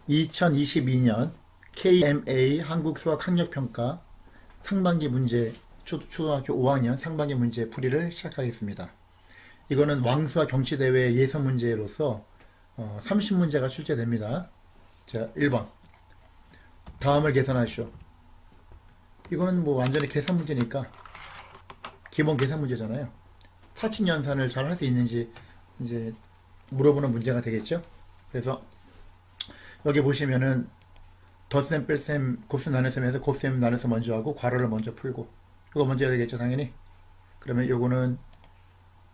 2022년 KMA 한국수학학력평가 상반기 문제 초등학교 5학년 상반기 문제 풀이를 시작하겠습니다. 이거는 왕수와 경치대회 예선 문제로서 30문제가 출제됩니다. 자, 1번. 다음을 계산하시오. 이거는 뭐 완전히 계산 문제니까 기본 계산 문제잖아요. 사칙연산을 잘 할 수 있는지 이제 물어보는 문제가 되겠죠. 그래서 여기 보시면은 덧셈, 뺄셈, 곱셈, 나눗셈에서 곱셈, 나눗셈 먼저 하고 괄호를 먼저 풀고 이거 먼저 해야 되겠죠, 당연히. 그러면 요거는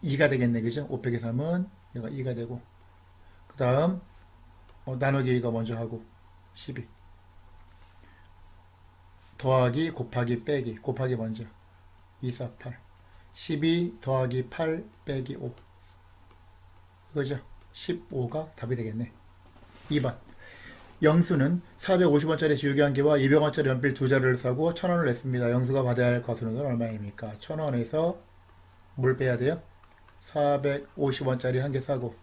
2가 되겠네, 그죠? 5 빼기 3은 얘가 2가 되고 그 다음 나누기 이거 먼저 하고 12 더하기 곱하기 빼기 곱하기 먼저 2, 4, 8 12 더하기 8 빼기 5 이거죠. 15가 답이 되겠네. 2번. 영수는 450원짜리 지우개 한 개와 200원짜리 연필 두 자루를 사고 1000원을 냈습니다. 영수가 받아야 할 과수는 얼마입니까? 1000원에서 뭘 빼야 돼요? 450원짜리 한 개 사고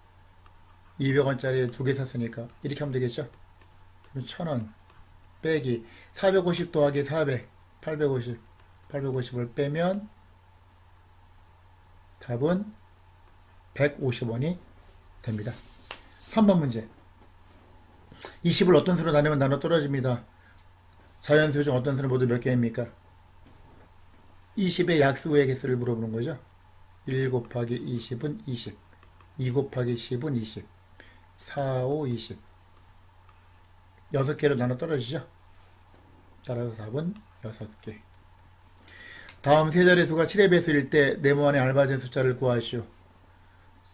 200원짜리 두 개 샀으니까 이렇게 하면 되겠죠? 그럼 1000원 빼기 450 더하기 400 850 850을 빼면 답은 150원이 됩니다. 3번 문제. 20을 어떤 수로 나누면 나눠 떨어집니다. 자연수 중 어떤 수는 모두 몇 개입니까? 20의 약수의 개수를 물어보는 거죠. 1 곱하기 20은 20 2 곱하기 10은 20 4, 5, 20 6개로 나눠 떨어지죠. 따라서 답은 6개. 다음 세 자릿수가 7의 배수일 때 네모 안에 알맞은 숫자를 구하시오.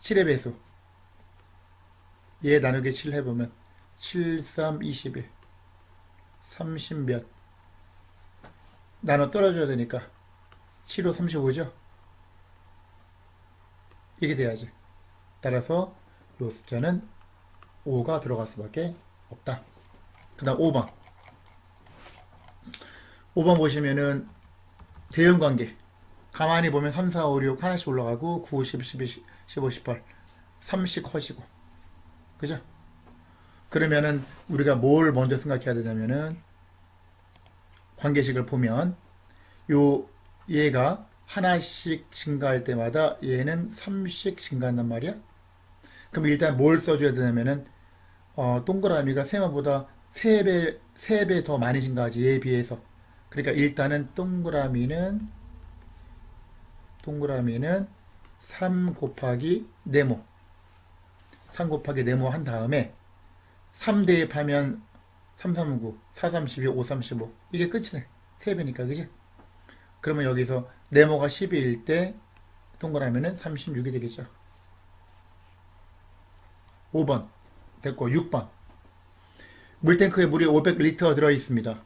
7의 배수 얘 나누기 7 해보면 7, 3, 21 30 몇 나눠 떨어져야 되니까 7, 5, 35죠. 이게 돼야지. 따라서 이 숫자는 5가 들어갈 수밖에 없다. 그 다음 5번. 5번 보시면은 대응관계. 가만히 보면 3, 4, 5, 6 하나씩 올라가고 9, 10, 12, 15, 18 3씩 커지고 그죠? 그러면은 우리가 뭘 먼저 생각해야 되냐면은 관계식을 보면 얘가 하나씩 증가할 때마다 얘는 3씩 증가한단 말이야. 그럼 일단 뭘 써줘야 되냐면은 동그라미가 세모보다 3배 더 많이 증가하지, 얘에 비해서. 그러니까 일단은 동그라미는 3 곱하기 네모 3 곱하기 네모 한 다음에 3 대입하면 3, 3, 9 4, 32, 5, 35 이게 끝이네. 3배니까 그지? 그러면 여기서 네모가 12일 때 동그라미는 36이 되겠죠. 5번 됐고 6번. 물탱크에 물이 500리터 들어있습니다.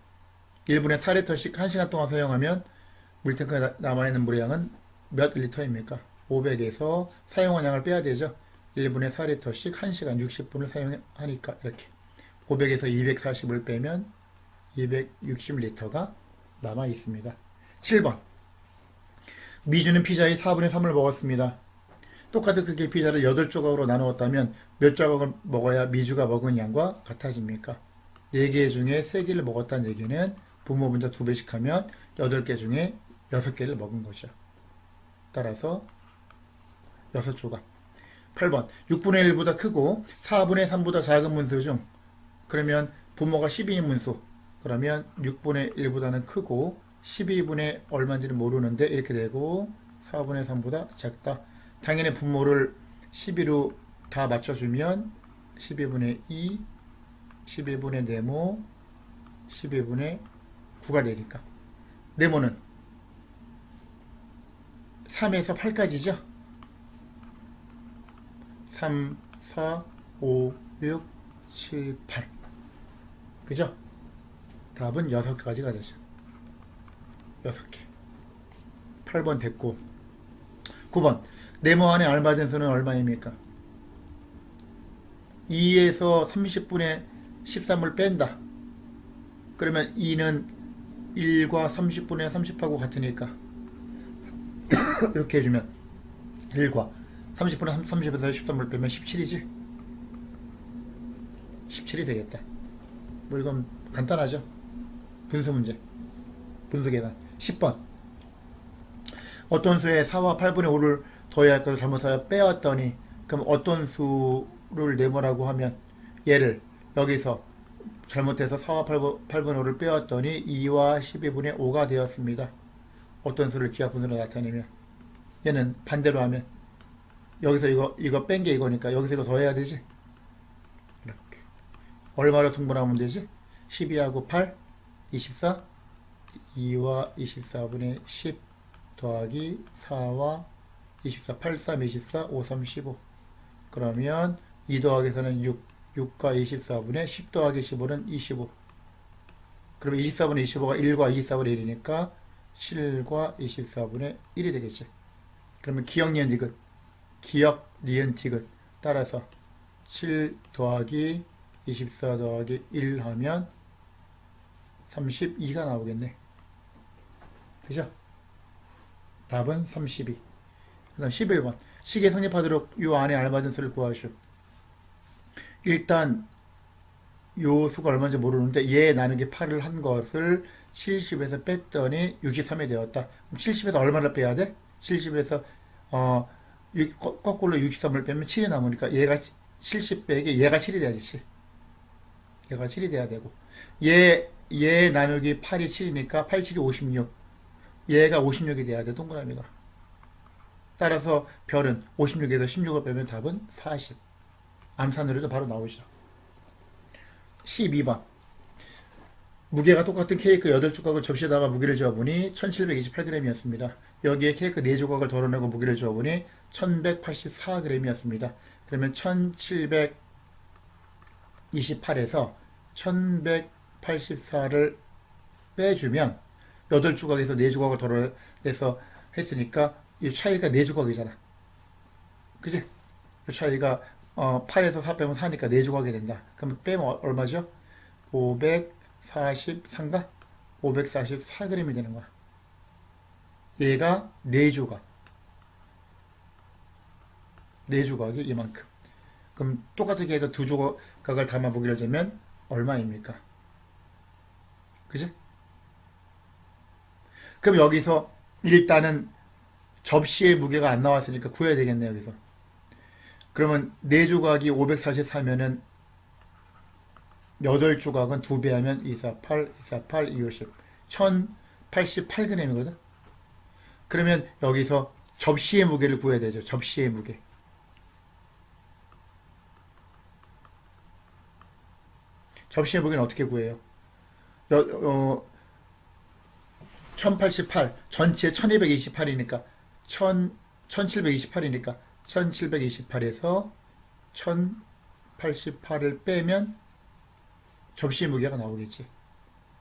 1분에 4리터씩 1시간 동안 사용하면 물탱크에 남아있는 물의 양은 몇 리터입니까? 500에서 사용한 양을 빼야 되죠. 1분에 4리터씩 1시간 60분을 사용하니까 이렇게 500에서 240을 빼면 260리터가 남아 있습니다. 7번. 미주는 피자의 4분의 3을 먹었습니다. 똑같은 크기의 피자를 8조각으로 나누었다면 몇 조각을 먹어야 미주가 먹은 양과 같아집니까? 4개 중에 3개를 먹었다는 얘기는 분모분자 2배씩 하면 8개 중에 6개를 먹은 거죠. 따라서 6조각. 8번. 6분의 1보다 크고 4분의 3보다 작은 문수 중 그러면 분모가 12인 문수 그러면 6분의 1보다는 크고 12분의 얼마인지는 모르는데 이렇게 되고 4분의 3보다 작다. 당연히 분모를 12로 다 맞춰주면 12분의 2 12분의 네모 12분의 9가 되니까 네모는 3에서 8까지죠. 3, 4, 5, 6, 7, 8 그죠? 답은 6개까지가 되죠. 6개. 8번 됐고 9번. 네모 안에 알맞은 수는 얼마입니까? 2에서 30분의 13을 뺀다. 그러면 2는 1과 30분의 30하고 같으니까 이렇게 해주면 1과 30분의 30에서 13을 빼면 17이지? 17이 되겠다. 뭐 이건 간단하죠. 분수 문제. 분수 계산. 10번. 어떤 수에 4와 8분의 5를 더해야 할 것을 잘못하여 빼왔더니 그럼 어떤 수를 네모라고 하면 얘를 여기서 잘못해서 4와 8분의 5를 빼왔더니 2와 12분의 5가 되었습니다. 어떤 수를 기하분수로 나타내면 얘는 반대로 하면 여기서 이거 뺀 게 이거니까 여기서 이거 더해야 되지. 이렇게 얼마로 통분하면 되지? 12하고 8 24 2와 24분의 10 더하기 4와 24 8 3 24 5 3 15 그러면 2 더하기에서는 6과 24분의 10 더하기 15는 25 그러면 24분의 25가 1과 24분의 1이니까 7과 24분의 1이 되겠지. 그러면 기억, 니은, 디귿 기억, 니은, 디귿 따라서 7 더하기 24 더하기 1 하면 32가 나오겠네. 그죠? 답은 32. 그 다음 11번. 식에 성립하도록 요 안에 알맞은 수를 구하시오. 일단 요 수가 얼마인지 모르는데 얘 나누기 8을 한 것을 70에서 뺐더니 63이 되었다. 그럼 70에서 얼마를 빼야 돼? 70에서 거꾸로 63을 빼면 7이 남으니까 얘가 70 빼기 얘가 7이 돼야지. 7. 얘가 7이 돼야 되고 얘 나누기 8이 7이니까 8, 7이 56. 얘가 56이 돼야 돼. 동그라미가. 따라서 별은 56에서 16을 빼면 답은 40. 암산으로도 바로 나오죠. 12번. 무게가 똑같은 케이크 8조각을 접시에다가 무게를 재어보니 1728g이었습니다. 여기에 케이크 4조각을 덜어내고 무게를 재어보니 1184g이었습니다. 그러면 1728에서 1184를 빼주면 8조각에서 4조각을 덜어내서 했으니까 이 차이가 4조각이잖아. 그지? 이 차이가 8에서 4 빼면 4니까 4조각이 된다. 그러면 빼면 얼마죠? 543가? 544g이 되는 거야. 얘가 4조각. 4조각이 이만큼. 그럼 똑같은 얘가 2조각을 담아보기를 되면 얼마입니까? 그지? 그럼 여기서 일단은 접시의 무게가 안 나왔으니까 구해야 되겠네, 여기서. 그러면 4조각이 544면은 8조각은 2배 하면 248, 248, 250. 1088g이거든? 그러면 여기서 접시의 무게를 구해야 되죠. 접시의 무게. 접시의 무게는 어떻게 구해요? 1088, 전체 1228이니까 1728이니까 1728에서 1088을 빼면 접시의 무게가 나오겠지.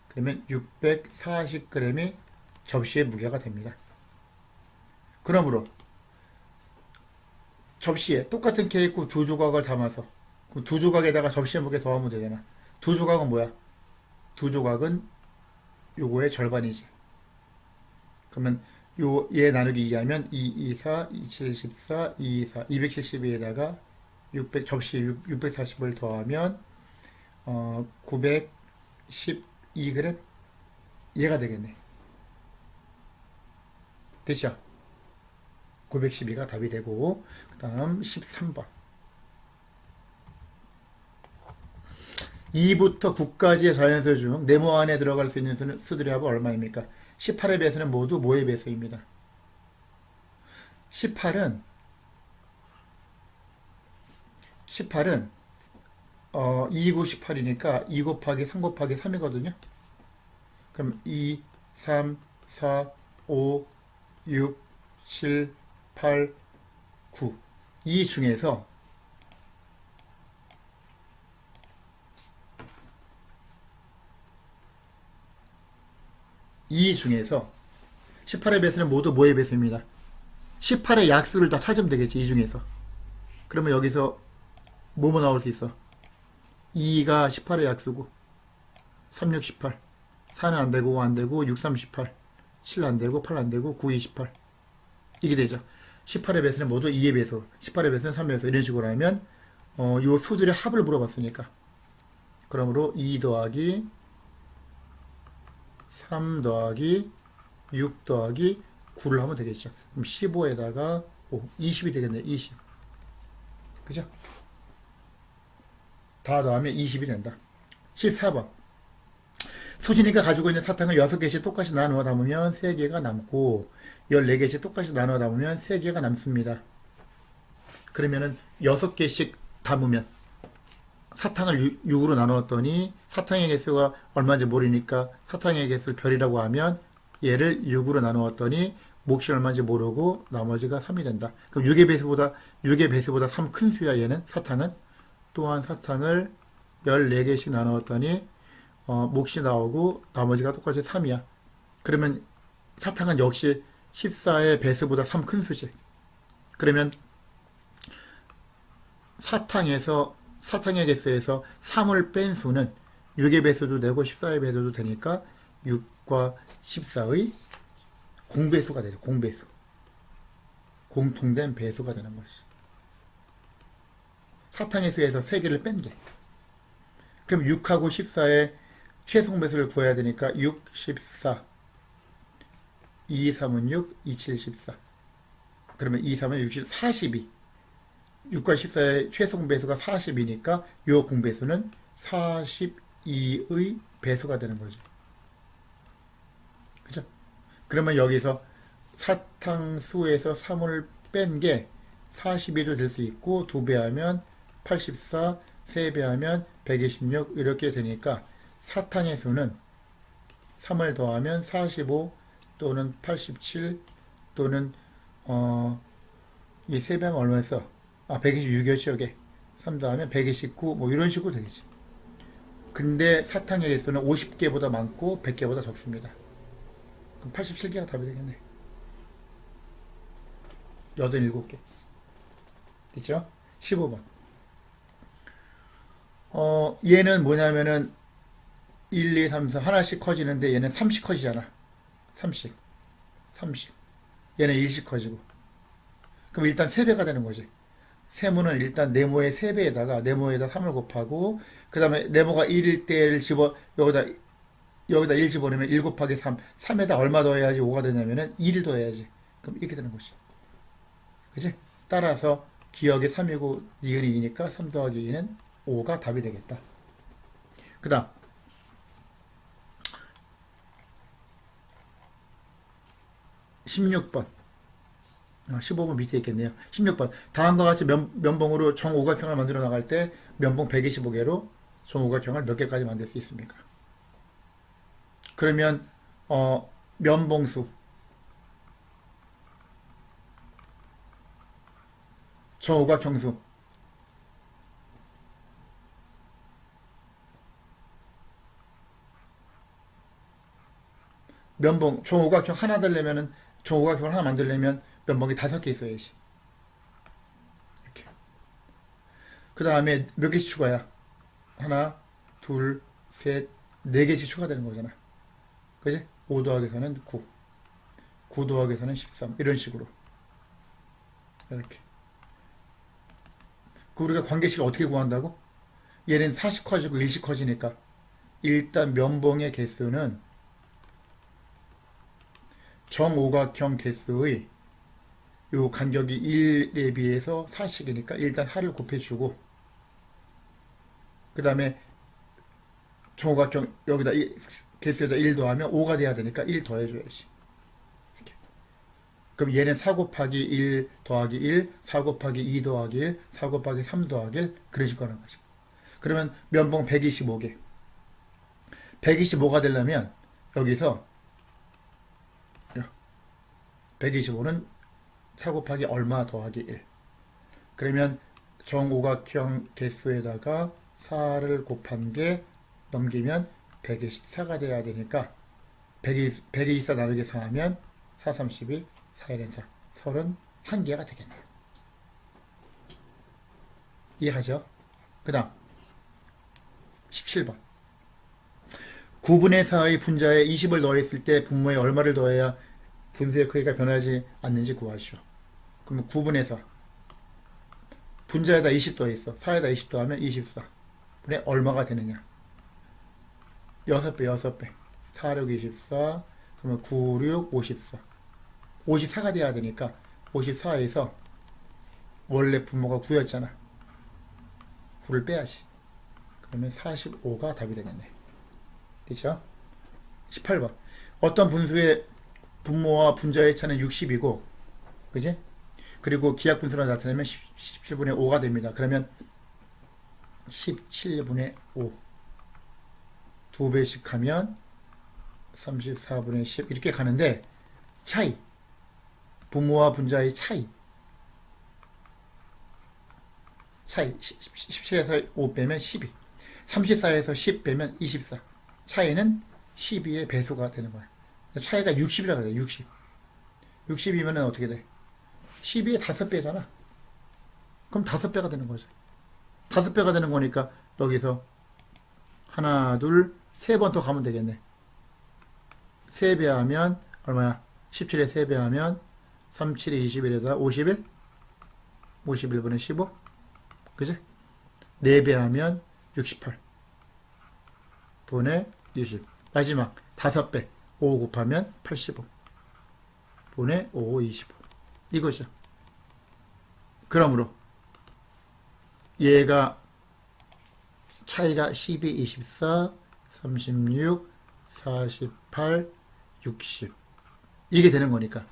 그러면 640g이 접시의 무게가 됩니다. 그러므로 접시에 똑같은 케이크 2조각을 담아서 그럼 2조각에다가 접시의 무게 더하면 되잖아. 2조각은 뭐야? 2조각은 요거의 절반이지. 그러면 얘 나누기 2 하면 2, 2, 4, 2, 7, 14, 2, 4, 272에다가 600, 접시 640을 더하면 912g? 얘가 되겠네. 됐죠? 912가 답이 되고 그 다음 13번 2부터 9까지의 자연수 중 네모 안에 들어갈 수 있는 수들의 합은 얼마입니까? 18의 배수는 모두 뭐의 배수입니다. 18은 2, 9, 18이니까 2 곱하기 3 곱하기 3이거든요. 그럼 2, 3, 4, 5, 6, 7, 8, 9. 이 중에서 이 중에서 18의 배수는 모두 뭐의 배수입니다. 18의 약수를 다 찾으면 되겠지. 이 중에서. 그러면 여기서 뭐뭐 나올 수 있어? 2가 18의 약수고 3, 6, 18 4는 안되고 5 안되고 6, 3, 18 7 안되고 8 안되고 9, 28 이게 되죠. 18의 배수는 모두 2의 배수 18의 배수는 3의 배수 이런 식으로 하면 요 수들의 합을 물어봤으니까 그러므로 2 더하기 3 더하기 6 더하기 9를 하면 되겠죠. 그럼 15에다가 5, 20이 되겠네요. 20. 그죠? 다 더하면 20이 된다. 14번. 수진이가 가지고 있는 사탕을 6개씩 똑같이 나누어 담으면 3개가 남고 14개씩 똑같이 나누어 담으면 3개가 남습니다. 그러면은 6개씩 담으면 사탕을 6으로 나누었더니 사탕의 개수가 얼마인지 모르니까 사탕의 개수를 별이라고 하면 얘를 6으로 나누었더니 몫이 얼마인지 모르고 나머지가 3이 된다. 그럼 6의 배수보다 3 큰 수야 얘는 사탕은. 또한 사탕을 14개씩 나누었더니 몫이 나오고 나머지가 똑같이 3이야. 그러면 사탕은 역시 14의 배수보다 3 큰 수지. 그러면 사탕의 개수에서 3을 뺀 수는 6의 배수도 되고 14의 배수도 되니까 6과 14의 공배수가 되죠. 공배수. 공통된 배수가 되는 것이. 사탕의 수에서 3개를 뺀 게. 그럼 6하고 14의 최소공배수를 구해야 되니까 6, 14. 2, 3은 6, 2, 7, 14. 그러면 2, 3은 60, 42. 6과 14의 최소공배수가 40이니까 이 공배수는 42의 배수가 되는 거죠. 그죠? 그러면 여기서 사탕수에서 3을 뺀 게 42도 될 수 있고 2배 하면 84, 3배 하면 126 이렇게 되니까 사탕의 수는 3을 더하면 45 또는 87 또는 이 3배 하면 얼마였어? 126이었지 여기. 3 더하면 129 뭐 이런 식으로 되겠지. 근데 사탕의 개수는 50개보다 많고 100개보다 적습니다. 그럼 87개가 답이 되겠네. 87개. 됐죠? 15번. 얘는 뭐냐면은 1, 2, 3, 4 하나씩 커지는데 얘는 3씩 커지잖아. 3씩. 얘는 1씩 커지고. 그럼 일단 3배가 되는 거지. 세모는 일단 네모의 3배에다가 네모에다 3을 곱하고 그 다음에 네모가 1일 때를 여기다 1 집어넣으면 1 곱하기 3 3에다 얼마 더해야지 5가 되냐면은 2를 더해야지. 그럼 이렇게 되는 거지. 그치? 따라서 기억이 3이고 니은이 2니까 3 더하기 2는 5가 답이 되겠다. 그 다음 16번 15번 밑에 있겠네요. 16번 다음과 같이 면봉으로 정오각형을 만들어 나갈 때 면봉 125개로 정오각형을 몇 개까지 만들 수 있습니까? 그러면 면봉수 정오각형수 면봉 정오각형 하나 되려면은 정오각형을 하나 만들려면 면봉이 5개 있어야지. 이렇게. 그 다음에 몇 개씩 추가야? 하나, 둘, 셋, 4개씩 추가되는 거잖아. 그지? 5 더하기에서는 9. 9 더하기에서는 13. 이런 식으로. 이렇게. 그 우리가 관계식을 어떻게 구한다고? 얘는 4씩 커지고 1씩 커지니까 일단 면봉의 개수는 정오각형 개수의 요 간격이 1에 비해서 4씩이니까 일단 4를 곱해주고 그 다음에 정오각형 여기다 개수에다 1 더하면 5가 돼야 되니까 1 더해줘야지. 이렇게. 그럼 얘는 4 곱하기 1 더하기 1, 4 곱하기 2 더하기 1, 4 곱하기 3 더하기 1 그런 식으로 하는 거죠. 그러면 면봉 125개 125가 되려면 여기서 125는 4 곱하기 얼마 더하기 1 그러면 정오각형 개수에다가 4를 곱한 게 넘기면 124가 돼야 되니까 124 나누기 4 하면 4, 32, 4, 1, 4 31개가 되겠네요. 이해가죠? 그 다음 17번 9분의 4의 분자에 20을 더했을 때 분모에 얼마를 더해야 분수의 크기가 변하지 않는지 구하시오. 그러면 9분의 4 분자에다 20 더했어. 4에다 20 더하면 24 분의 얼마가 되느냐. 6배, 6배. 4, 6, 24. 그러면 9, 6, 54. 54가 돼야 되니까 54에서 원래 분모가 9였잖아. 9를 빼야지. 그러면 45가 답이 되겠네. 그쵸? 18번. 어떤 분수의 분모와 분자의 차는 60이고, 그지? 그리고 기하 분수로 나타내면 17분의 5가 됩니다. 그러면 17분의 5. 2배씩 하면 34분의 10. 이렇게 가는데, 차이. 분모와 분자의 차이. 17에서 5 빼면 12. 34에서 10 빼면 24. 차이는 12의 배수가 되는 거야. 차이가 60이라 그래, 60. 60이면 어떻게 돼? 12의 5배잖아. 그럼 5배가 되는 거죠. 5배가 되는 거니까 여기서 하나, 둘, 3번 더 가면 되겠네. 3배 하면 얼마야? 17에 3배 하면 37에 21에다 51? 51분의 15? 그지? 4배 하면 68 분의 20. 마지막 5배 5 곱하면 85 분의 5, 25. 이거죠. 그러므로 얘가 차이가 12, 24, 36, 48, 60 이게 되는 거니까.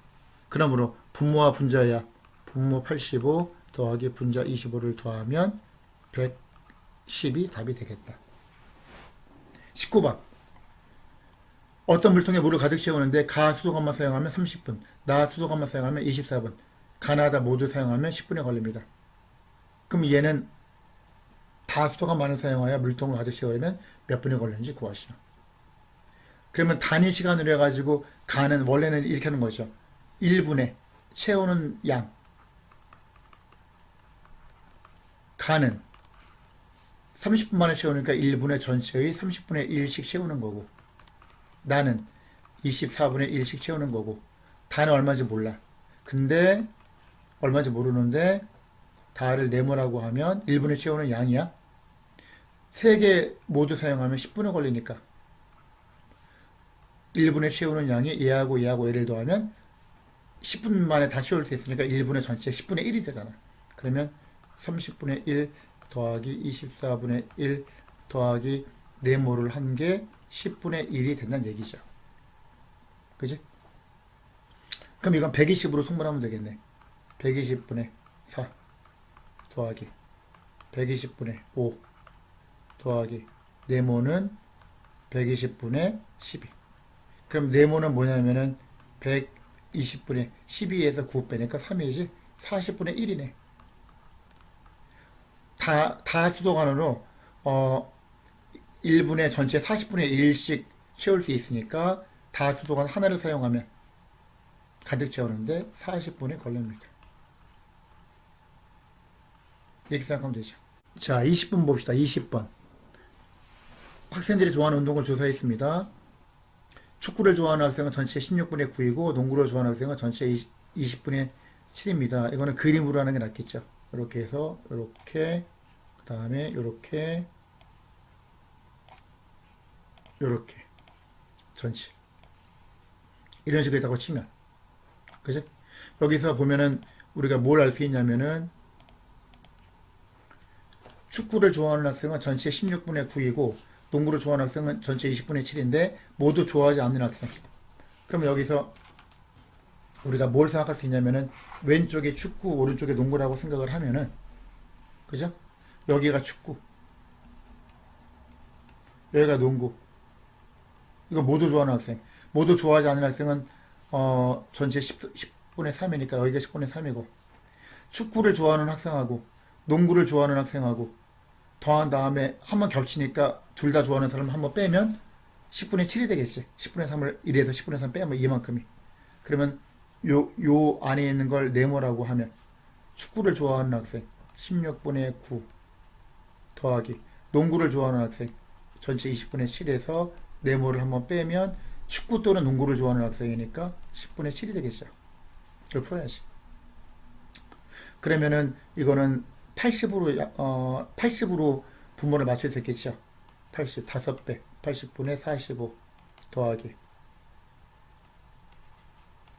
그러므로 분모와 분자야. 분모 85 더하기 분자 25를 더하면 110이 답이 되겠다. 19번. 어떤 물통에 물을 가득 채우는데 가 수도관만 사용하면 30분, 나 수도관만 사용하면 24분, 가나다 모두 사용하면 10분이 걸립니다. 그럼 얘는 다 수도관만을 사용하여 물통을 가득 채우려면 몇 분이 걸리는지 구하시오. 그러면 단위 시간으로 해가지고 가는 원래는 이렇게 하는 거죠. 1분에 채우는 양. 가는 30분 만에 채우니까 1분의 전체의 30분의 1씩 채우는 거고, 나는 24분의 1씩 채우는 거고, 다는 얼마인지 몰라. 근데 얼마인지 모르는데 다를 네모라고 하면 1분에 채우는 양이야. 3개 모두 사용하면 10분에 걸리니까 1분에 채우는 양이 얘하고 얘하고 얘를 더하면 10분 만에 다 채울 수 있으니까 1분의 전체 10분의 1이 되잖아. 그러면 30분의 1 더하기 24분의 1 더하기 네모를 한 게 10분의 1이 된다는 얘기죠. 그지? 그럼 이건 120으로 승분하면 되겠네. 120분의 4 더하기 120분의 5 더하기 네모는 120분의 12. 그럼 네모는 뭐냐면은 120분의 12에서 9 빼니까 3이지 40분의 1이네. 다 수도관으로 1분의 전체 40분의 1씩 채울 수 있으니까 다 수도관 하나를 사용하면 가득 채우는데 40분이 걸립니다. 이렇게 생각하면 되죠. 자, 20분 봅시다. 20번. 학생들이 좋아하는 운동을 조사했습니다. 축구를 좋아하는 학생은 전체 16분의 9이고 농구를 좋아하는 학생은 전체 20분의 7입니다. 이거는 그림으로 하는 게 낫겠죠. 이렇게 해서 이렇게, 그 다음에 이렇게, 이렇게 전체 이런 식으로 있다고 치면, 그죠? 여기서 보면은 우리가 뭘 알 수 있냐면은 축구를 좋아하는 학생은 전체 16분의 9이고 농구를 좋아하는 학생은 전체 20분의 7인데 모두 좋아하지 않는 학생. 그럼 여기서 우리가 뭘 생각할 수 있냐면은 왼쪽에 축구, 오른쪽에 농구라고 생각을 하면은, 그죠? 여기가 축구, 여기가 농구. 이거 모두 좋아하는 학생. 모두 좋아하지 않는 학생은 전체 10분의 3이니까 여기가 10분의 3이고, 축구를 좋아하는 학생하고 농구를 좋아하는 학생하고 더한 다음에 한번 겹치니까 둘 다 좋아하는 사람 한번 빼면 10분의 7이 되겠지. 10분의 3을 1에서 10분의 3 빼면 이만큼이. 그러면 요 안에 있는 걸 네모라고 하면 축구를 좋아하는 학생 16분의 9 더하기 농구를 좋아하는 학생 전체 20분의 7에서 네모를 한번 빼면 축구 또는 농구를 좋아하는 학생이니까 10분의 7이 되겠죠. 이걸 풀어야지. 그러면은 이거는 80으로 분모를 맞출 수 있겠죠. 80, 5배. 80분의 45 더하기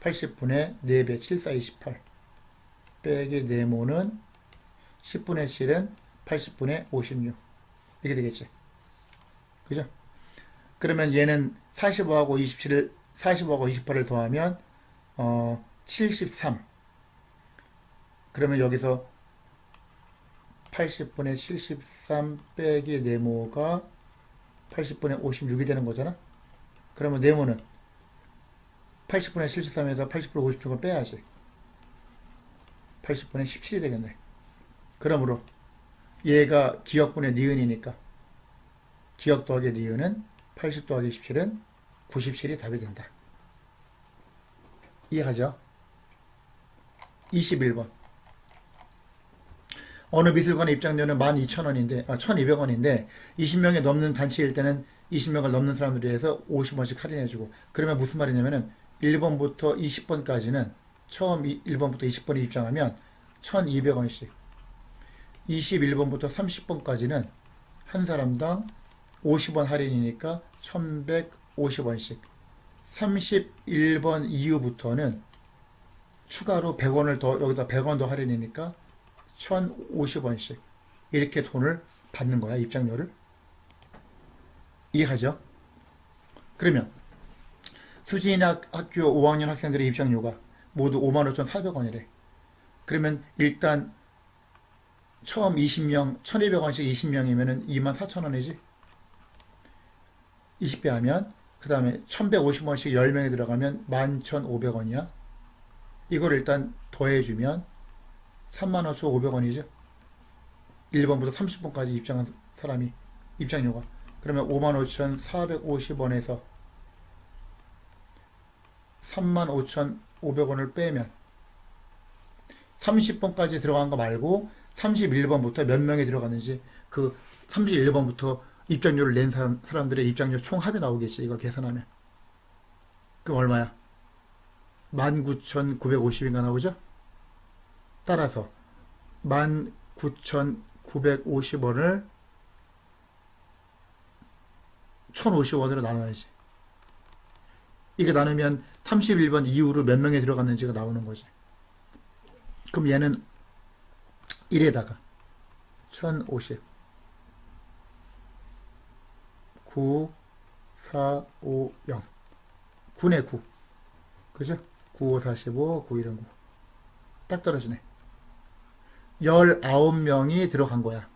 80분의 4배 7, 4, 28 빼기 네모는 10분의 7은 80분의 56 이렇게 되겠지. 그죠? 그러면 얘는 45하고 27을 45하고 28을 더하면 73. 그러면 여기서 80분의 73 빼기 네모가 80분의 56이 되는 거잖아. 그러면 네모는 80분의 73에서 80분의 56을 빼야지. 80분의 17이 되겠네. 그러므로 얘가 기억분의 니은이니까 기억 더하기 니은은 80 더하기 17은 97이 답이 된다. 이해가죠? 21번. 어느 미술관의 입장료는 12,000원인데, 1,200원인데, 20명이 넘는 단체일 때는 20명을 넘는 사람들에 대해서 50원씩 할인해주고, 그러면 무슨 말이냐면은, 1번부터 20번까지는, 처음 1번부터 20번에 입장하면 1,200원씩, 21번부터 30번까지는 한 사람당 50원 할인이니까 1,150원씩, 31번 이후부터는 추가로 100원을 더, 여기다 100원 더 할인이니까 1,050원씩 이렇게 돈을 받는 거야, 입장료를. 이해가죠? 그러면 수진학 학교 5학년 학생들의 입장료가 모두 55,400원이래. 그러면 일단 처음 20명 1,200원씩 20명이면은 24,000원이지. 20배 하면 그 다음에 1,150원씩 10명이 들어가면 11,500원이야. 이걸 일단 더해주면 35,500원이죠. 1번부터 30번까지 입장한 사람이 입장료가. 그러면 55,450원에서 35,500원을 빼면 30번까지 들어간 거 말고 31번부터 몇 명이 들어갔는지 그 31번부터 입장료를 낸 사람들의 입장료 총 합이 나오겠지. 이걸 계산하면. 그럼 얼마야? 19,950인가 나오죠? 따라서 19,950원을 1,050원으로 나눠야지. 이게 나누면 31번 이후로 몇 명이 들어갔는지가 나오는 거지. 그럼 얘는 1에다가 1,050 9 4 5 0 9네 9 그죠? 9, 5, 45 9, 1은 9 딱 떨어지네. 19명이 들어간 거야.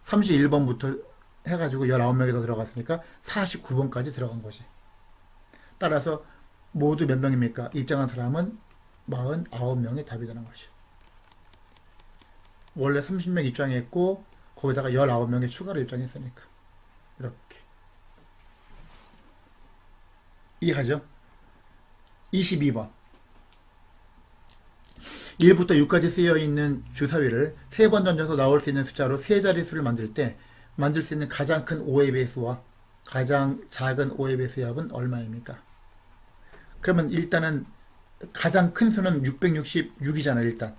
31번부터 해가지고 19명이 더 들어갔으니까 49번까지 들어간 거지. 따라서 모두 몇 명입니까? 입장한 사람은 49명이 답이 되는 거지. 원래 30명 입장했고 거기다가 19명이 추가로 입장했으니까. 이렇게. 이해가죠? 22번. 1부터 6까지 쓰여있는 주사위를 3번 던져서 나올 수 있는 숫자로 세 자릿수를 만들 때 만들 수 있는 가장 큰 5의 배수와 가장 작은 5의 배수의 합은 얼마입니까? 그러면 일단은 가장 큰 수는 666이잖아. 일단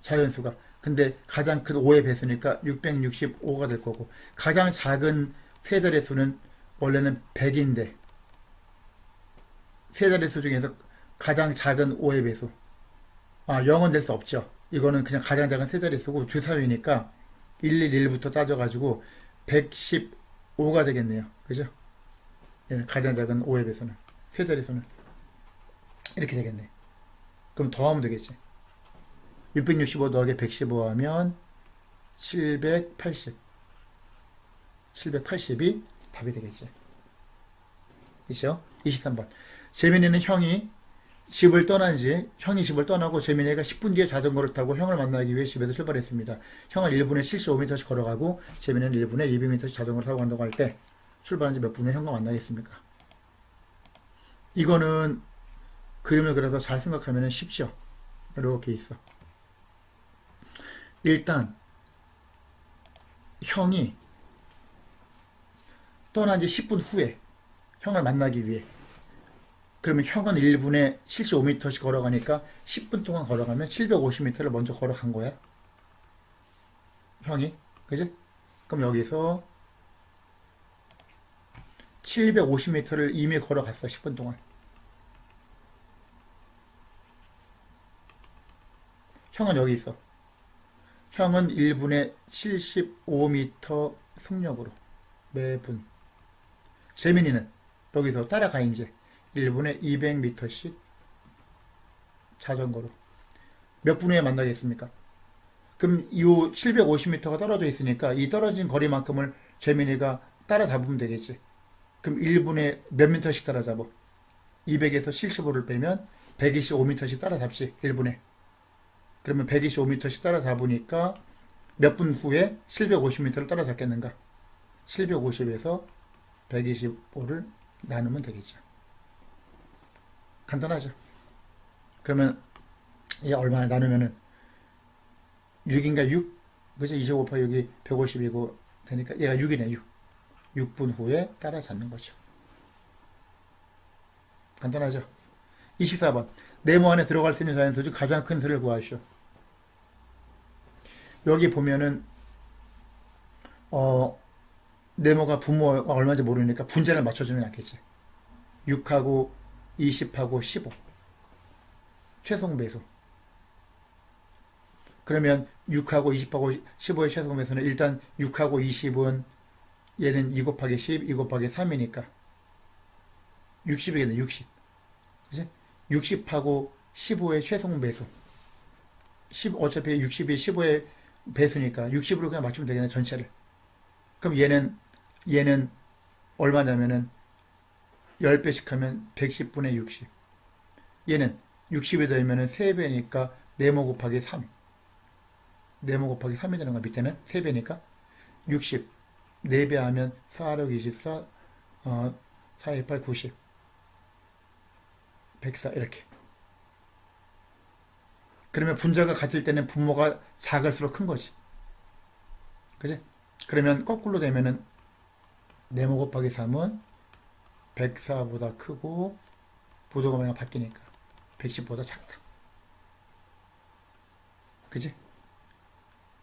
자연수가. 근데 가장 큰 5의 배수니까 665가 될 거고, 가장 작은 세 자릿수는 원래는 100인데 세 자릿수 중에서 가장 작은 5의 배수 0은 될 수 없죠. 이거는 그냥 가장 작은 세 자릿수고 주사위니까 111부터 따져가지고 115가 되겠네요. 그죠? 예, 가장 작은 5의 배수는 세 자릿수는 이렇게 되겠네. 그럼 더하면 되겠지. 665 더하기 115 하면 780 780이 답이 되겠지. 그죠? 23번. 재민이는 형이 집을 떠나고 재민이가 10분 뒤에 자전거를 타고 형을 만나기 위해 집에서 출발했습니다. 형은 1분에 75m씩 걸어가고 재민이는 1분에 200m씩 자전거를 타고 간다고 할 때 출발한 지 몇 분에 형과 만나겠습니까? 이거는 그림을 그려서 잘 생각하면 쉽죠. 이렇게 있어. 일단 형이 떠난 지 10분 후에 형을 만나기 위해, 그러면 형은 1분에 75m씩 걸어가니까 10분 동안 걸어가면 750m를 먼저 걸어간 거야. 형이. 그지? 그럼 여기서 750m를 이미 걸어갔어. 10분 동안. 형은 여기 있어. 형은 1분에 75m 속력으로 매분. 재민이는 여기서 따라가 이제 1분에 200m씩 자전거로 몇 분 후에 만나겠습니까? 그럼 이 750m가 떨어져 있으니까 이 떨어진 거리만큼을 재민이가 따라잡으면 되겠지. 그럼 1분에 몇 미터씩 따라잡아? 200에서 75를 빼면 125m씩 따라잡지. 1분에. 그러면 125m씩 따라잡으니까 몇 분 후에 750m를 따라잡겠는가? 750에서 125를 나누면 되겠죠. 간단하죠. 그러면 이게 얼마나 나누면은 6인가 6? 그죠? 25 곱하기 6이 150이고 되니까 얘가 6이네. 6. 6분 후에 따라잡는 거죠. 간단하죠. 24번. 네모 안에 들어갈 수 있는 자연수 중 가장 큰 수를 구하시오. 여기 보면은 네모가 분모가 얼마인지 모르니까 분자를 맞춰주는 게 낫겠지. 6하고 20하고 15 최종 배수. 그러면 6하고 20하고 15의 최종 배수는 일단 6하고 20은 얘는 2 곱하기 10, 2 곱하기 3이니까 60이겠네. 60. 그치? 60하고 15의 최종 배수. 10, 어차피 60이 15의 배수니까 60으로 그냥 맞추면 되겠네. 전체를. 그럼 얘는 얼마냐면은 10배씩 하면 110분의 60. 얘는 60에 더하면은 3배니까 네모 곱하기 3. 네모 곱하기 3이 되는 거 밑에는 3배니까 60. 4배 하면 4, 6, 24, 4, 2, 8, 90. 104 이렇게. 그러면 분자가 같을 때는 분모가 작을수록 큰 거지. 그지? 그러면 거꾸로 되면은 네모 곱하기 3은 104보다 크고 부호가 방향 바뀌니까 110보다 작다. 그지?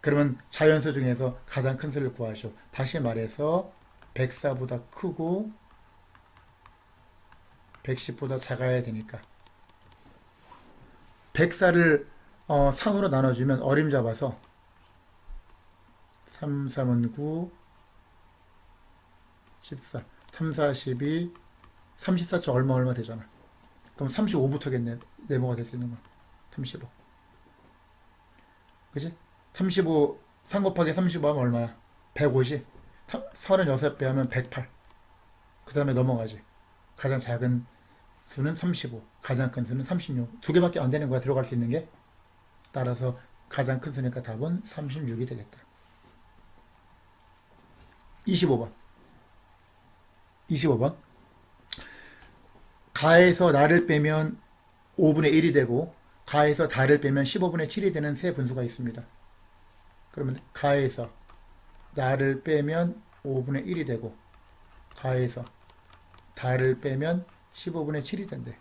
그러면 자연수 중에서 가장 큰 수를 구하시오. 다시 말해서 104보다 크고 110보다 작아야 되니까 104를 3으로 나눠주면 어림잡아서 3, 3은 9, 14, 3, 4, 12, 34초 얼마 되잖아. 그럼 35부터겠네. 네모가 될 수 있는 건. 35. 그지? 35, 3 곱하기 35 하면 얼마야? 150. 36배 하면 108. 그 다음에 넘어가지. 가장 작은 수는 35. 가장 큰 수는 36. 두 개밖에 안 되는 거야. 들어갈 수 있는 게. 따라서 가장 큰 수니까 답은 36이 되겠다. 25번. 25번. 가에서 나를 빼면 5분의 1이 되고 가에서 다를 빼면 15분의 7이 되는 세 분수가 있습니다. 그러면 가에서 나를 빼면 5분의 1이 되고 가에서 다를 빼면 15분의 7이 된대.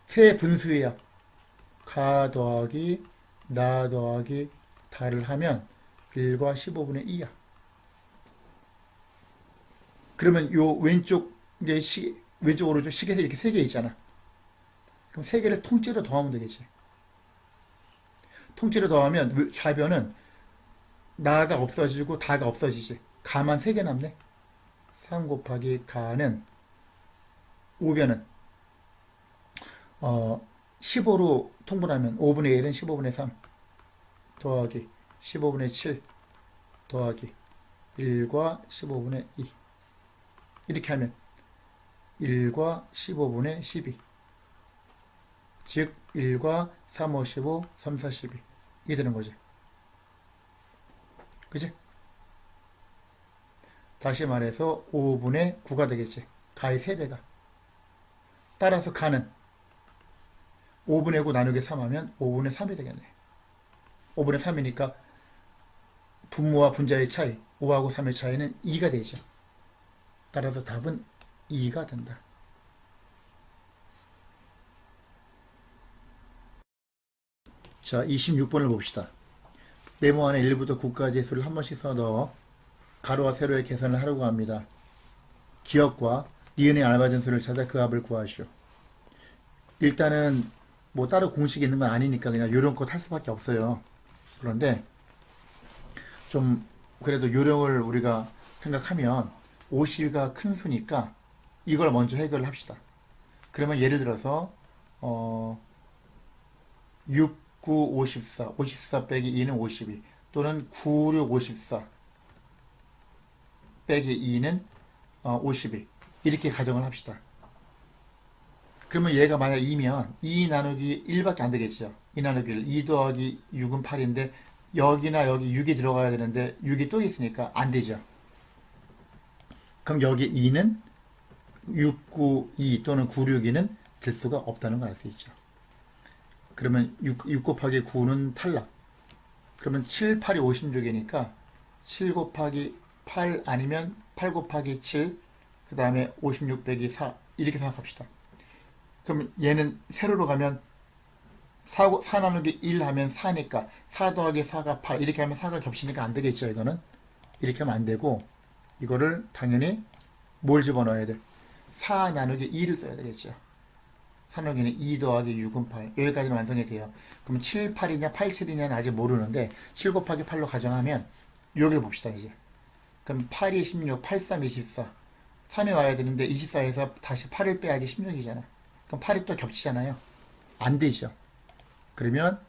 세 분수의 합. 가 더하기 나 더하기 다를 하면 1과 15분의 2야. 그러면 요 왼쪽에 왼쪽 오른쪽 식에서 이렇게 세 개 있잖아. 그럼 세 개를 통째로 더하면 되겠지. 통째로 더하면 좌변은 나가 없어지고 다가 없어지지. 가만 세 개 남네. 3 곱하기 가는 우변은 15로 통분하면 5분의 1은 15분의 3 더하기 15분의 7 더하기 1과 15분의 2 이렇게 하면 1과 15분의 12 즉 1과 3, 5, 15, 3, 4, 12 이게 되는 거지. 그치? 다시 말해서 5분의 9가 되겠지. 가의 3배가. 따라서 가는 5분의 9 나누기 3 하면 5분의 3이 되겠네. 5분의 3이니까 분모와 분자의 차이 5하고 3의 차이는 2가 되죠. 따라서 답은 2가 된다. 자, 26번을 봅시다. 네모 안에 1부터 9까지의 수를 한 번씩 써넣어 가로와 세로의 계산을 하려고 합니다. 기억과 니은의 알맞은 수를 찾아 그 합을 구하시오. 일단은 뭐 따로 공식이 있는 건 아니니까 그냥 요령껏 할 수밖에 없어요. 그런데 좀 그래도 요령을 우리가 생각하면 50가 큰 수니까 이걸 먼저 해결을 합시다. 그러면 예를 들어서 6, 9, 54, 54 빼기 2는 52 또는 9, 6, 54 빼기 2는 52 이렇게 가정을 합시다. 그러면 얘가 만약 2면 2 나누기 1밖에 안 되겠죠. 2 나누기 1, 2 더하기 6은 8인데 여기나 여기 6이 들어가야 되는데 6이 또 있으니까 안 되죠. 그럼 여기 2는 6, 9, 2 또는 9, 6, 2는 될 수가 없다는 걸 알 수 있죠. 그러면 6 곱하기 9는 탈락. 그러면 7, 8이 56이니까 7 곱하기 8 아니면 8 곱하기 7, 그 다음에 56 빼기 4 이렇게 생각합시다. 그럼 얘는 세로로 가면 4 나누기 1 하면 4니까 4 더하기 4가 8 이렇게 하면 4가 겹치니까 안 되겠죠. 이거는 이렇게 하면 안 되고 이거를 당연히 뭘 집어넣어야 돼? 4 나누기 2를 써야 되겠죠. 4 나누기는 2 더하기 6은 8 여기까지는 완성이 돼요. 그럼 7, 8이냐 8, 7이냐는 아직 모르는데 7 곱하기 8로 가정하면 여기를 봅시다 이제. 그럼 8이 16, 8, 3, 24 3이 와야 되는데 24에서 다시 8을 빼야지 16이잖아. 그럼 8이 또 겹치잖아요. 안 되죠. 그러면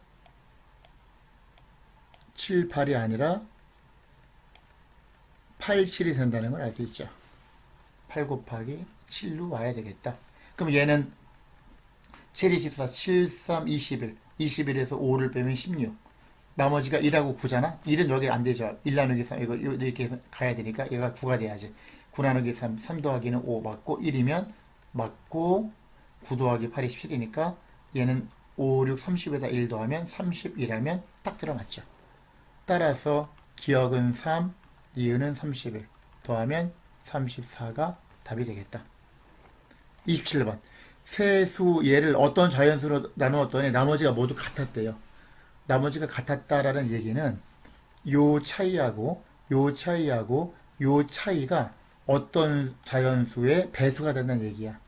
7, 8이 아니라 8, 7이 된다는 걸 알 수 있죠. 8 곱하기 7로 와야 되겠다. 그럼 얘는 7, 24, 7, 3, 21 21에서 5를 빼면 16 나머지가 1하고 9잖아. 1은 여기 안 되죠. 1 나누기 3 이거 이렇게 가야 되니까 얘가 9가 돼야지. 9 나누기 3 3 더하기는 5 맞고 1이면 맞고 9 더하기 8이 17이니까 얘는 5, 6, 30에다 1 더하면 31하면 딱 들어맞죠. 따라서 기억은 3, 이은은 31 더하면 34가 답이 되겠다. 27번 세수 얘를 어떤 자연수로 나누었더니 나머지가 모두 같았대요. 나머지가 같았다라는 얘기는 요 차이하고 요 차이하고 요 차이가 어떤 자연수의 배수가 된다는 얘기야.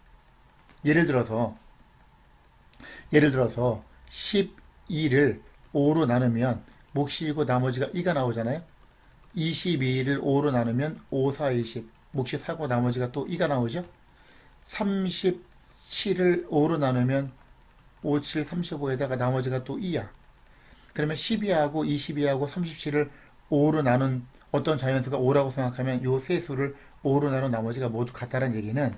예를 들어서 12를 5로 나누면 몫이고 나머지가 2가 나오잖아요. 22를 5로 나누면 5, 4, 20 몫이 4고 나머지가 또 2가 나오죠. 37을 5로 나누면 5, 7, 35에다가 나머지가 또 2야. 그러면 12하고 22하고 37을 5로 나눈 어떤 자연수가 5라고 생각하면 요 세 수를 5로 나눈 나머지가 모두 같다는 얘기는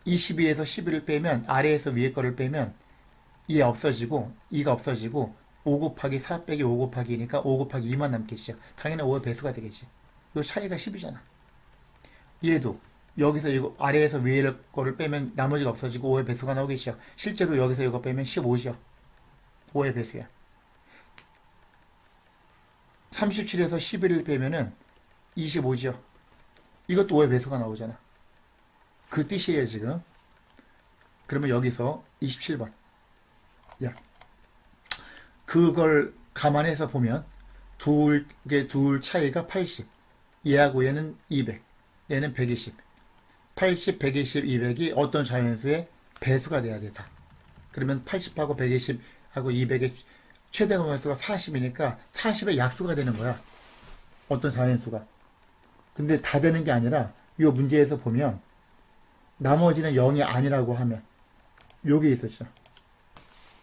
22에서 11을 빼면 아래에서 위에 거를 빼면 2 없어지고 2가 없어지고 5 곱하기 4 빼기 5 곱하기 2니까 5 곱하기 2만 남겠죠. 당연히 5의 배수가 되겠지. 요 차이가 10이잖아. 얘도 여기서 이거 아래에서 위에 거를 빼면 나머지가 없어지고 5의 배수가 나오겠죠. 실제로 여기서 이거 빼면 15죠. 5의 배수야. 37에서 11을 빼면은 25죠. 이것도 5의 배수가 나오잖아. 그 뜻이에요 지금. 그러면 여기서 27번 야 그걸 감안해서 보면 둘 차이가 80 얘하고 얘는 200 얘는 120 80, 120, 200이 어떤 자연수의 배수가 돼야 되다. 그러면 80하고 120하고 200의 최대 공약수가 40이니까 40의 약수가 되는 거야. 어떤 자연수가. 근데 다 되는 게 아니라 이 문제에서 보면 나머지는 0이 아니라고 하면 요게 있었죠.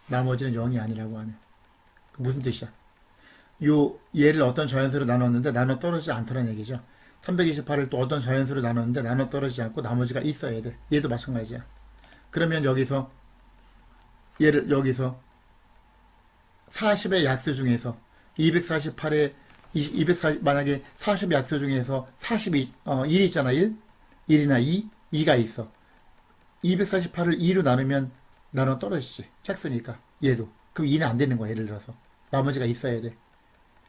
나머지는 0이 아니라고 하면 그 무슨 뜻이야? 얘를 어떤 자연수로 나눴는데 나눠 떨어지지 않더라는 얘기죠. 328을 또 어떤 자연수로 나눴는데 나눠 떨어지지 않고 나머지가 있어야 돼. 얘도 마찬가지야. 그러면 여기서 얘를 여기서 40의 약수 중에서 248의 240 만약에 40의 약수 중에서 40이 1 있잖아. 1이나 2가 있어. 248을 2로 나누면 나눠 떨어지지. 짝수니까 얘도. 그럼 2는 안 되는 거야. 예를 들어서 나머지가 있어야 돼.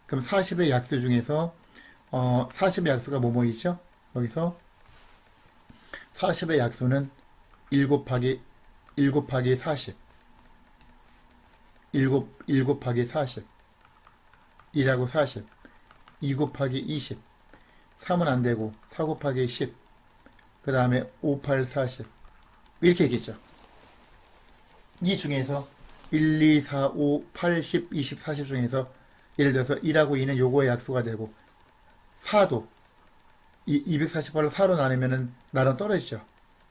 그럼 40의 약수 중에서 40의 약수가 뭐뭐 있죠? 여기서 40의 약수는 1 곱하기 40 1 곱하기 40 1하고 40 2 곱하기 20 3은 안되고 4 곱하기 10 그 다음에 5, 8, 40 이렇게 얘기했죠. 이 중에서 1, 2, 4, 5, 8, 10, 20, 40 중에서 예를 들어서 1하고 2는 요거의 약수가 되고 4도 248을 4로 나누면은 나눠 떨어지죠.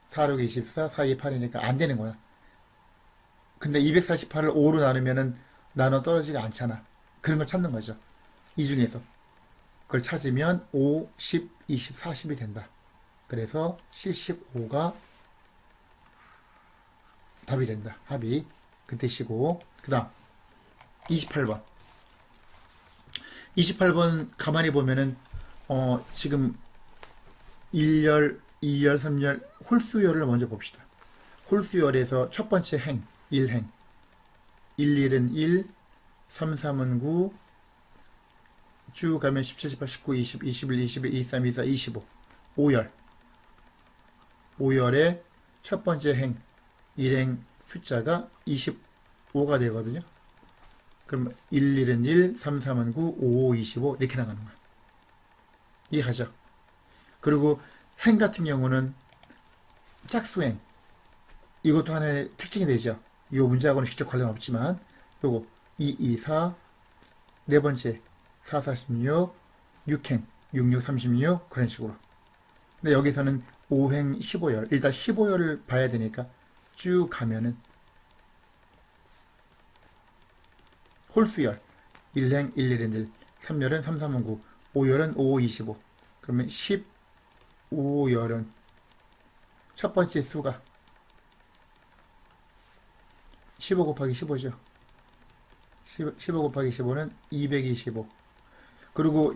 4, 6, 24, 4, 2, 8이니까 안 되는 거야. 근데 248을 5로 나누면은 나눠 떨어지가 않잖아. 그런 걸 찾는 거죠. 이 중에서 그걸 찾으면 5, 10, 20, 40이 된다. 그래서 75가 답이 된다. 합이. 그 뜻이고. 그 다음 28번. 28번 가만히 보면은 지금 1열, 2열, 3열 홀수열을 먼저 봅시다. 홀수열에서 첫 번째 행, 1행. 1, 1은 1, 3, 3은 9, 쭉 가면 17, 18, 19, 20, 21, 22, 23, 24, 25. 5열. 5열의 첫 번째 행, 1행 숫자가 25가 되거든요. 그럼 1, 1은 1, 3, 3은 9, 5, 5, 25 이렇게 나가는 거야. 이해가죠? 그리고 행 같은 경우는 짝수행. 이것도 하나의 특징이 되죠. 이 문제하고는 직접 관련 없지만 요거 2, 2, 4 네 번째 4, 46 6행 6, 6, 36 그런 식으로. 근데 여기서는 5행 15열 일단 15열을 봐야 되니까 쭉 가면은 홀수열 1행 1, 1은 1 3열은 3, 3은 9 5열은 5, 5, 25 그러면 15열은 첫 번째 수가 15 곱하기 15죠. 15 곱하기 15는 225. 그리고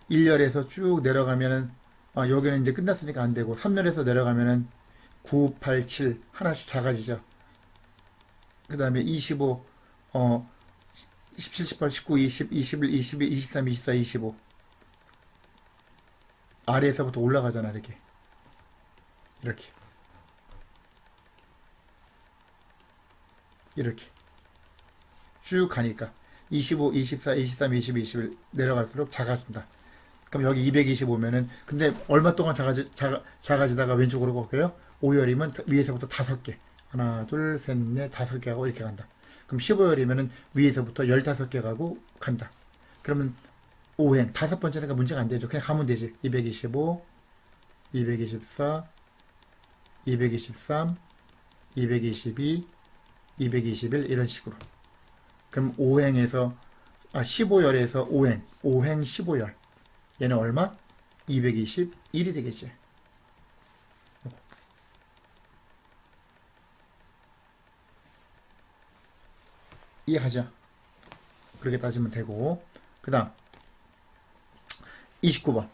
1열에서 쭉 내려가면은 여기는 이제 끝났으니까 안 되고 3열에서 내려가면은 9, 8, 7 하나씩 작아지죠. 그 다음에 25 17, 18, 19, 20, 21, 22, 23, 24, 25 아래에서부터 올라가잖아. 이렇게 쭉 가니까 25, 24, 23, 20, 21 내려갈수록 작아진다. 그럼 여기 225면은 근데 얼마 동안 작아지다가 왼쪽으로 꺾여요? 5열이면 위에서부터 5개 하나 둘 셋 넷 5개 하고 이렇게 간다. 그럼 15열이면은 위에서부터 15개 가고 간다. 그러면 5행 다섯 번째니까 문제가 안 되죠. 그냥 가면 되지. 225 224 223 222 221 이런 식으로. 그럼 5행에서 15열에서 5행 15열 얘는 얼마? 221이 되겠지. 이해하죠? 그렇게 따지면 되고. 그 다음 29번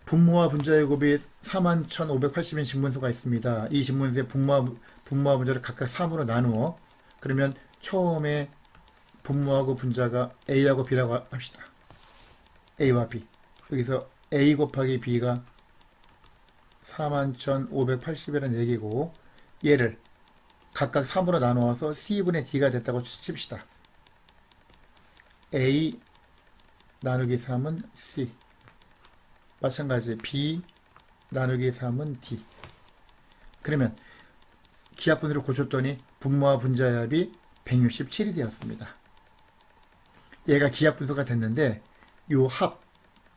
분모와 분자의 곱이 41,580인 직문서가 있습니다. 이 직문서의 분모와 분자를 각각 3으로 나누어 그러면 처음에 분모하고 분자가 A하고 B라고 합시다. A와 B. 여기서 A 곱하기 B가 41,580이라는 얘기고 얘를 각각 3으로 나누어서 C분의 D가 됐다고 칩시다. A 나누기 3은 C. 마찬가지 B 나누기 3은 D. 그러면 기하분수를 고쳤더니 분모와 분자의 합이 167이 되었습니다. 얘가 기하분수가 됐는데 요 합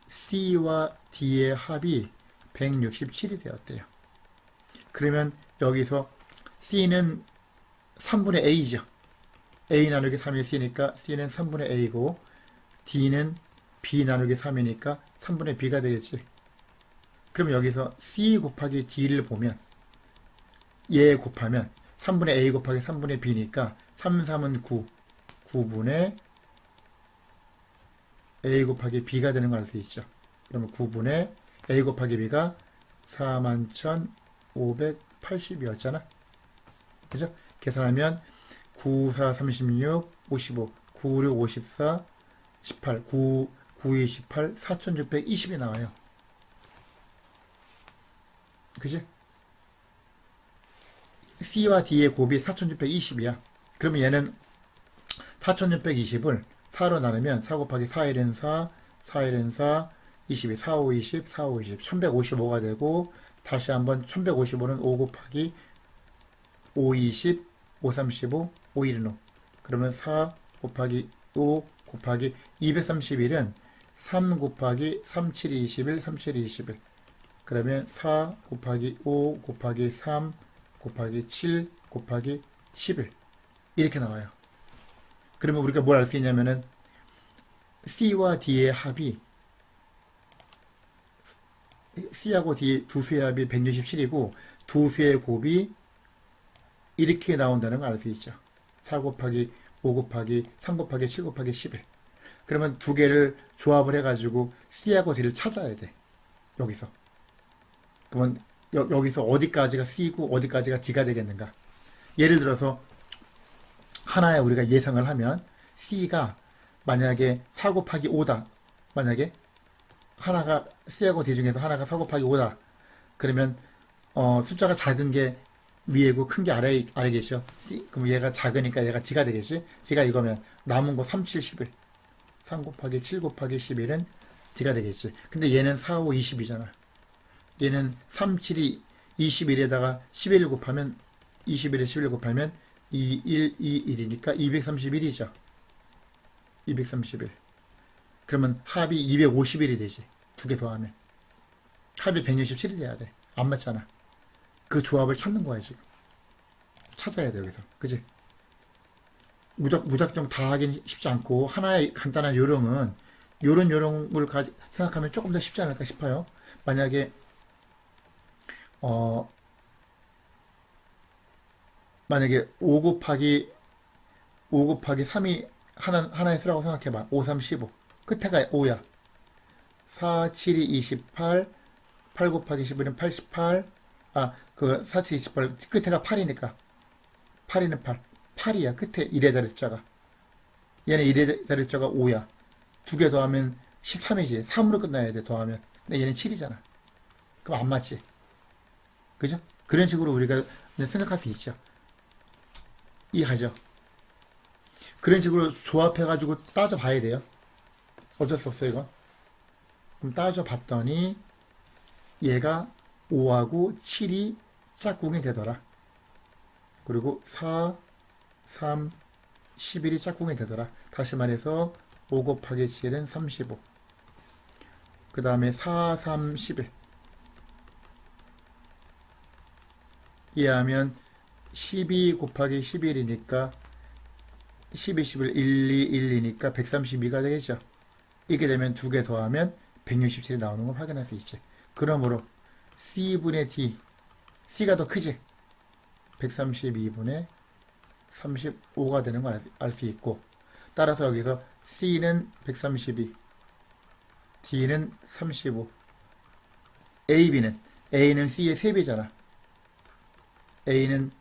C와 D의 합이 167이 되었대요. 그러면 여기서 C는 3분의 A죠. A 나누기 3이 C니까 C는 3분의 A고 D는 B 나누기 3이니까 3분의 B가 되겠지. 그럼 여기서 C 곱하기 D를 보면 얘 곱하면 3분의 A 곱하기 3분의 B니까 3, 3은 9 9분의 A 곱하기 B가 되는 걸 알 수 있죠. 그러면 9분의 A 곱하기 B가 41,580이었잖아. 그죠? 계산하면 9, 4, 36, 55, 9, 6, 54, 18, 9, 9, 2, 18, 4,620이 나와요. 그지? C와 D의 곱이 4,620이야. 그러면 얘는 4,620을 4로 나누면 4 곱하기 4일은 4, 4일은 4, 22, 4, 5, 20, 4, 5, 20, 1155가 되고, 다시 한번 1155는 5 곱하기 5, 20, 5, 35, 5, 1은 5. 그러면 4 곱하기 5 곱하기 231은 3 곱하기 3, 7, 21, 3, 7, 21. 그러면 4 곱하기 5 곱하기 3 곱하기 7 곱하기 11. 이렇게 나와요. 그러면 우리가 뭘 알 수 있냐면은 C와 D의 합이 C하고 D 두 수의 합이 167이고 두 수의 곱이 이렇게 나온다는 걸 알 수 있죠. 4 곱하기 5 곱하기 3 곱하기 7 곱하기 11. 그러면 두 개를 조합을 해가지고 C하고 D를 찾아야 돼. 여기서. 그러면 여기서 어디까지가 C고 어디까지가 D가 되겠는가? 예를 들어서 하나에 우리가 예상을 하면 C가 만약에 4 곱하기 5다. 만약에 하나가 C하고 D 중에서 하나가 4 곱하기 5다. 그러면 숫자가 작은 게 위에고 큰 게 아래겠죠. C. 그럼 얘가 작으니까 얘가 D가 되겠지. D가 이거면 남은 거 3, 7, 11. 3 곱하기 7 곱하기 11은 D가 되겠지. 근데 얘는 4, 5, 20이잖아. 얘는 3, 7이 21에다가 11 곱하면 21에 11 곱하면 2, 1, 2, 1이니까 231이죠. 231. 그러면 합이 251이 되지. 두 개 더하면. 합이 167이 돼야 돼. 안 맞잖아. 그 조합을 찾는 거야, 지금. 찾아야 돼, 여기서. 그지? 무작정 다 하긴 쉽지 않고, 하나의 간단한 요령은, 요령을 생각하면 조금 더 쉽지 않을까 싶어요. 만약에, 어, 만약에 5 곱하기 3이 하나의 수라고 생각해봐. 5, 3, 15. 끝에가 5야. 4, 7이 28. 8 곱하기 11은 88. 4, 7, 28. 끝에가 8이니까. 8이는 8. 8이야. 끝에 1의 자리 숫자가. 얘는 1의 자리 숫자가 5야. 두 개 더하면 13이지. 3으로 끝나야 돼, 더하면. 근데 얘는 7이잖아. 그럼 안 맞지. 그죠? 그런 식으로 우리가 생각할 수 있죠. 이해가죠? 그런 식으로 조합해가지고 따져봐야 돼요. 어쩔 수 없어, 이거. 그럼 따져봤더니, 얘가 5하고 7이 짝꿍이 되더라. 그리고 4, 3, 11이 짝꿍이 되더라. 다시 말해서 5 곱하기 7은 35. 그 다음에 4, 3, 11. 이해하면 12 곱하기 11이니까 12, 11, 1, 2, 1, 2니까 132가 되겠죠. 이렇게 되면 두 개 더하면 167이 나오는 걸 확인할 수 있지. 그러므로 C분의 D, C가 더 크지? 132분의 35가 되는 걸 알 수 있고, 따라서 여기서 C는 132, D는 35, A는 C의 3배잖아. A는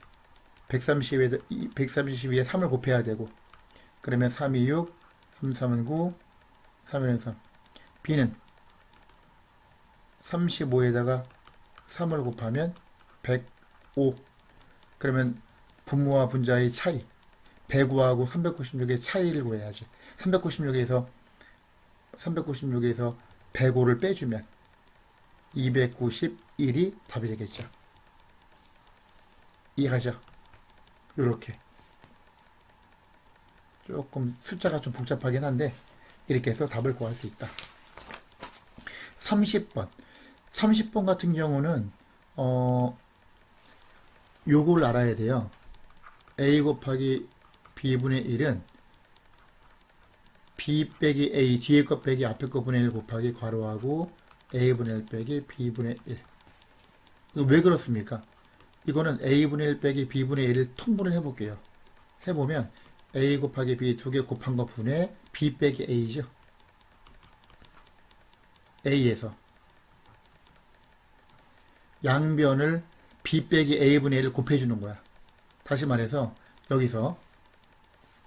132에 3을 곱해야 되고, 그러면 3, 2, 6, 3, 3은 9, 3, 1은 3. B는 35에다가 3을 곱하면 105. 그러면 분모와 분자의 차이, 105하고 396의 차이를 구해야지. 396에서 105를 빼주면 291이 답이 되겠죠. 이해가죠? 요렇게. 조금 숫자가 좀 복잡하긴 한데 이렇게 해서 답을 구할 수 있다. 30번 같은 경우는 요걸 알아야 돼요. a 곱하기 b분의 1은 b 빼기 a, 뒤에 것 빼기 앞에 것 분의 1 곱하기 괄호하고 a분의 1 빼기 b분의 1. 이거 왜 그렇습니까? 이거는 a분의 1 빼기 b분의 1을 통분을 해볼게요. 해보면 a 곱하기 b 두 개 곱한 거 분의 b 빼기 a죠. a에서 양변을 b 빼기 a분의 1을 곱해주는 거야. 다시 말해서 여기서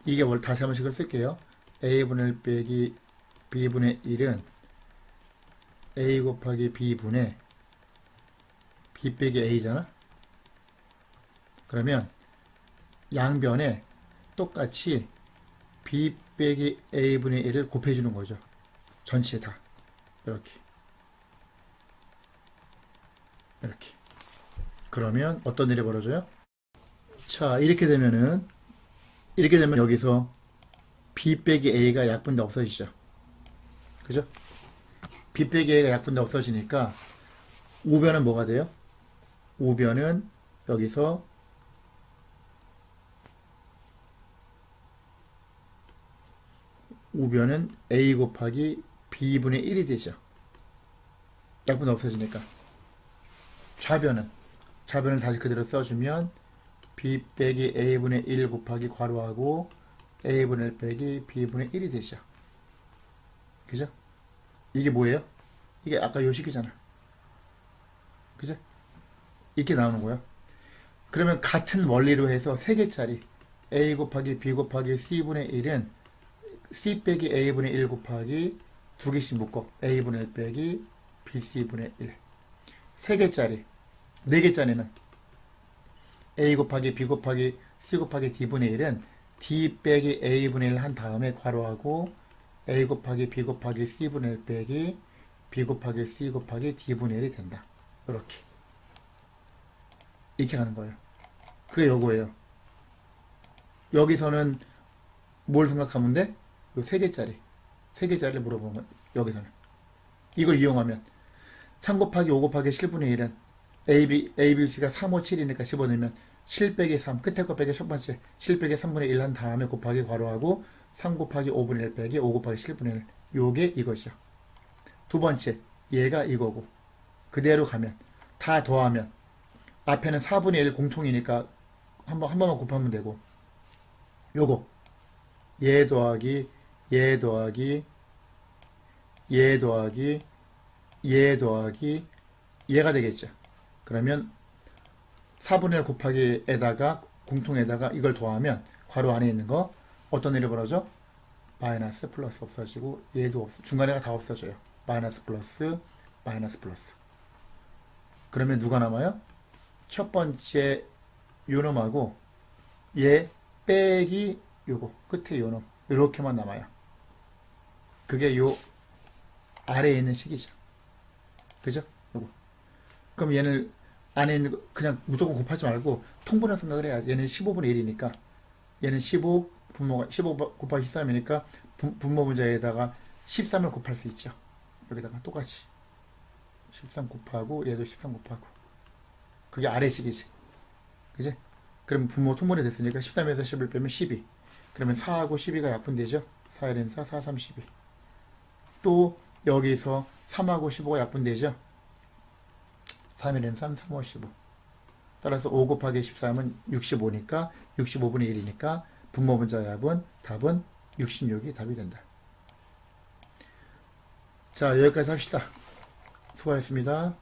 이게 다시 한 번씩을 쓸게요. a분의 1 빼기 b분의 1은 a 곱하기 b분의 b 빼기 a잖아. 그러면 양변에 똑같이 b 빼기 a분의 1을 곱해주는 거죠. 전체 다. 이렇게. 이렇게. 그러면 어떤 일이 벌어져요? 자, 이렇게 되면 여기서 B 빼기 A가 약분돼 없어지죠. 그죠? B 빼기 A가 약분돼 없어지니까 우변은 뭐가 돼요? 우변은 여기서 우변은 A 곱하기 B분의 1이 되죠. 약분 없어지니까. 좌변을 다시 그대로 써주면 B 빼기 A분의 1 곱하기 괄호하고 A분의 1 빼기 B분의 1이 되죠. 그죠? 이게 뭐예요? 이게 아까 요식이잖아. 그죠? 이렇게 나오는 거야. 그러면 같은 원리로 해서 3개짜리 A 곱하기 B 곱하기 C분의 1은 C 빼기 A분의 1 곱하기 2개씩 묶어 A분의 1 빼기 BC분의 1 3개짜리 4개짜리는 A 곱하기 B 곱하기 C 곱하기 D분의 1은 D 빼기 A분의 1 한 다음에 괄호하고 A 곱하기 B 곱하기 C분의 1 빼기 B 곱하기 C 곱하기 D분의 1이 된다. 이렇게 가는 거예요. 그게 요거예요. 여기서는 뭘 생각하면 돼? 요 3개짜리를 물어보면 여기서는 이걸 이용하면 3 곱하기 5 곱하기 7분의 1은 ABC가 3, 5, 7이니까 15 넣으면 7 빼기 3 끝에 거 빼기 첫 번째 7 빼기 3분의 1 한 다음에 곱하기 괄호하고 3 곱하기 5분의 1 빼기 5 곱하기 7분의 1 요게 이거죠. 두 번째 얘가 이거고 그대로 가면 다 더하면 앞에는 4분의 1 공통이니까 한 번만 곱하면 되고 요거 얘 더하기 얘 더하기 얘 더하기 얘 더하기 얘가 되겠죠. 그러면 4분의 1 곱하기 에다가 공통에다가 이걸 더하면 괄호 안에 있는 거 어떤 일이 벌어져? 마이너스 플러스 없어지고 얘도 중간에가 다 없어져요. 마이너스 플러스 마이너스 플러스. 그러면 누가 남아요? 첫 번째 요놈하고 얘 빼기 요거 끝에 요놈 이렇게만 남아요. 그게 요 아래에 있는 식이죠. 그죠? 요거. 그럼 얘는 안에 있는 거 그냥 무조건 곱하지 말고 통분할 생각을 해야지. 얘는 15분의 1이니까 얘는 15 곱하기 13이니까 분모 분자에다가 13을 곱할 수 있죠. 여기다가 똑같이 13 곱하고 얘도 13 곱하고 그게 아래식이지. 그지? 그럼 분모 통분이 됐으니까 13에서 10을 빼면 12. 그러면 4하고 12가 약분되죠. 4, 1은 4, 4, 3, 12. 또 여기서 3하고 15가 약분되죠. 3, 1은 3, 3, 5, 15. 따라서 5 곱하기 13은 65니까 65분의 1이니까 분모 분자 약분 답은 66이 답이 된다. 자, 여기까지 합시다. 수고하셨습니다.